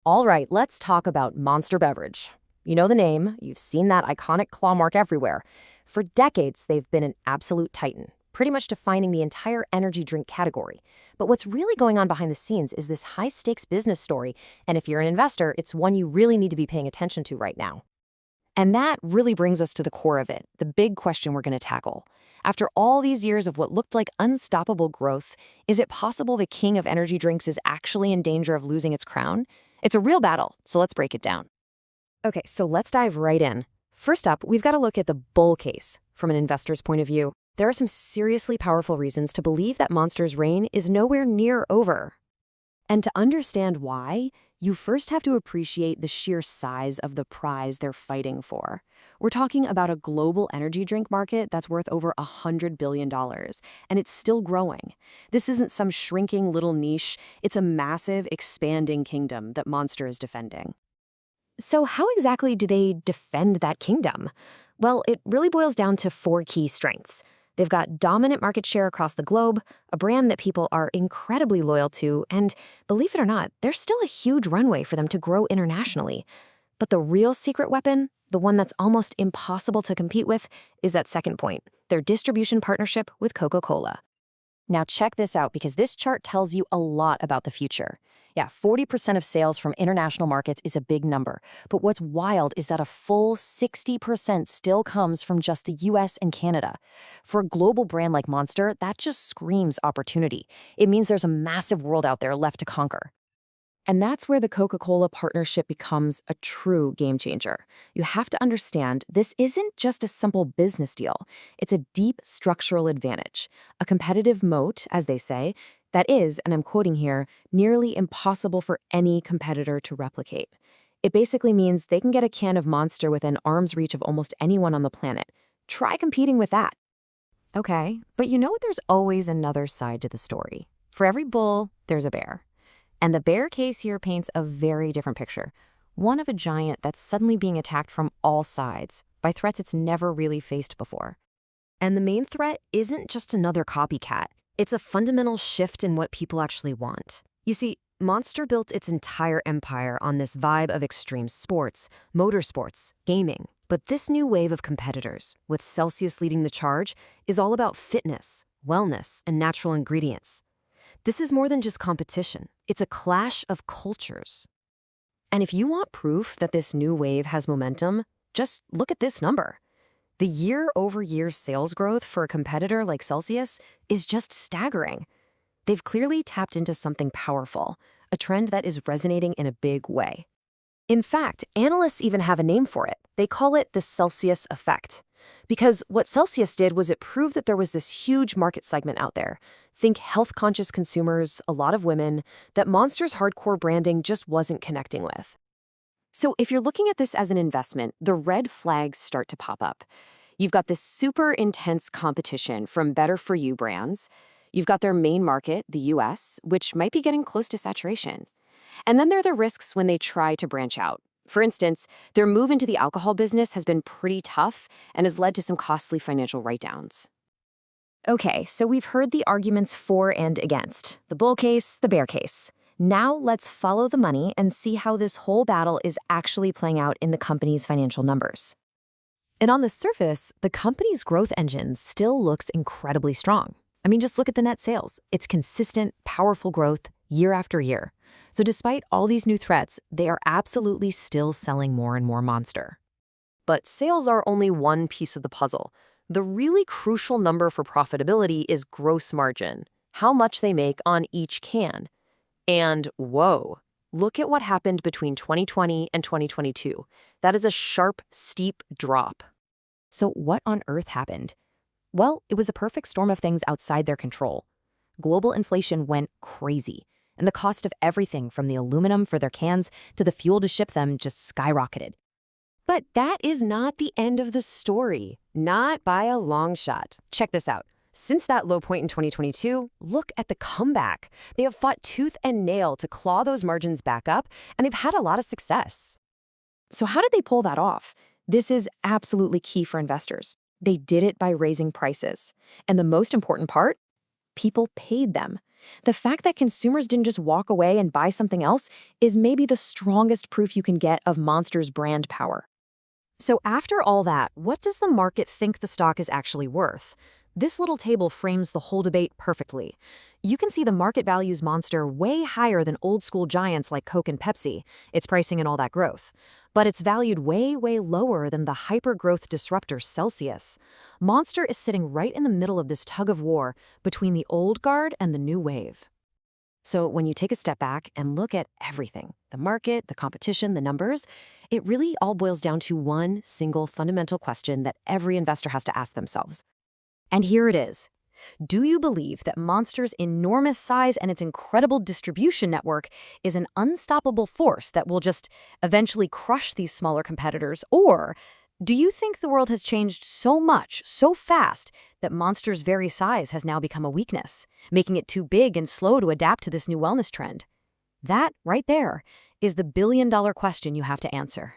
All right, let's talk about Monster Beverage. You know the name, you've seen that iconic claw mark everywhere. For decades, they've been an absolute titan, pretty much defining the entire energy drink category. But what's really going on behind the scenes is this high-stakes business story, and if you're an investor, it's one you really need to be paying attention to right now. And that really brings us to the core of it, the big question we're going to tackle. After all these years of what looked like unstoppable growth, is it possible the king of energy drinks is actually in danger of losing its crown? It's a real battle, so let's break it down. Okay, so let's dive right in. First up, we've got to look at the bull case from an investor's point of view. There are some seriously powerful reasons to believe that Monster's reign is nowhere near over. And to understand why, you first have to appreciate the sheer size of the prize they're fighting for. We're talking about a global energy drink market that's worth over $100 billion, and it's still growing. This isn't some shrinking little niche, it's a massive, expanding kingdom that Monster is defending. So how exactly do they defend that kingdom? Well, it really boils down to four key strengths. They've got dominant market share across the globe, a brand that people are incredibly loyal to, and believe it or not, there's still a huge runway for them to grow internationally. But the real secret weapon, the one that's almost impossible to compete with, is that second point, their distribution partnership with Coca-Cola. Now check this out because this chart tells you a lot about the future. Yeah, 40% of sales from international markets is a big number, but what's wild is that a full 60% still comes from just the US and Canada. For a global brand like Monster, that just screams opportunity. It means there's a massive world out there left to conquer. And that's where the Coca-Cola partnership becomes a true game changer. You have to understand, this isn't just a simple business deal. It's a deep structural advantage, a competitive moat, as they say, that is, and I'm quoting here, nearly impossible for any competitor to replicate. It basically means they can get a can of Monster within arm's reach of almost anyone on the planet. Try competing with that. Okay, but you know what? There's always another side to the story. For every bull, there's a bear. And the bear case here paints a very different picture. One of a giant that's suddenly being attacked from all sides by threats it's never really faced before. And the main threat isn't just another copycat. It's a fundamental shift in what people actually want. You see, Monster built its entire empire on this vibe of extreme sports, motorsports, gaming. But this new wave of competitors, with Celsius leading the charge, is all about fitness, wellness, and natural ingredients. This is more than just competition. It's a clash of cultures. And if you want proof that this new wave has momentum, just look at this number. The year-over-year sales growth for a competitor like Celsius is just staggering. They've clearly tapped into something powerful, a trend that is resonating in a big way. In fact, analysts even have a name for it. They call it the Celsius effect. Because what Celsius did was it proved that there was this huge market segment out there. Think health-conscious consumers, a lot of women, that Monster's hardcore branding just wasn't connecting with. So if you're looking at this as an investment, the red flags start to pop up. You've got this super intense competition from better-for-you brands. You've got their main market, the US, which might be getting close to saturation. And then there are the risks when they try to branch out. For instance, their move into the alcohol business has been pretty tough and has led to some costly financial write-downs. Okay, so we've heard the arguments for and against, the bull case, the bear case. Now let's follow the money and see how this whole battle is actually playing out in the company's financial numbers. And on the surface, the company's growth engine still looks incredibly strong. I mean, just look at the net sales. It's consistent, powerful growth year after year. So despite all these new threats, they are absolutely still selling more and more Monster. But sales are only one piece of the puzzle. The really crucial number for profitability is gross margin, how much they make on each can. And whoa, look at what happened between 2020 and 2022. That is a sharp, steep drop. So what on earth happened? Well, it was a perfect storm of things outside their control. Global inflation went crazy, and the cost of everything from the aluminum for their cans to the fuel to ship them just skyrocketed. But that is not the end of the story, not by a long shot. Check this out. Since that low point in 2022, look at the comeback. They have fought tooth and nail to claw those margins back up, and they've had a lot of success. So how did they pull that off? This is absolutely key for investors. They did it by raising prices. And the most important part? People paid them. The fact that consumers didn't just walk away and buy something else is maybe the strongest proof you can get of Monster's brand power. So after all that, what does the market think the stock is actually worth? This little table frames the whole debate perfectly. You can see the market values Monster way higher than old-school giants like Coke and Pepsi, its pricing and all that growth. But it's valued way, way lower than the hyper-growth disruptor Celsius. Monster is sitting right in the middle of this tug-of-war between the old guard and the new wave. So when you take a step back and look at everything, the market, the competition, the numbers, it really all boils down to one single fundamental question that every investor has to ask themselves. And here it is. Do you believe that Monster's enormous size and its incredible distribution network is an unstoppable force that will just eventually crush these smaller competitors? Or do you think the world has changed so much, so fast, that Monster's very size has now become a weakness, making it too big and slow to adapt to this new wellness trend? That, right there, is the billion-dollar question you have to answer.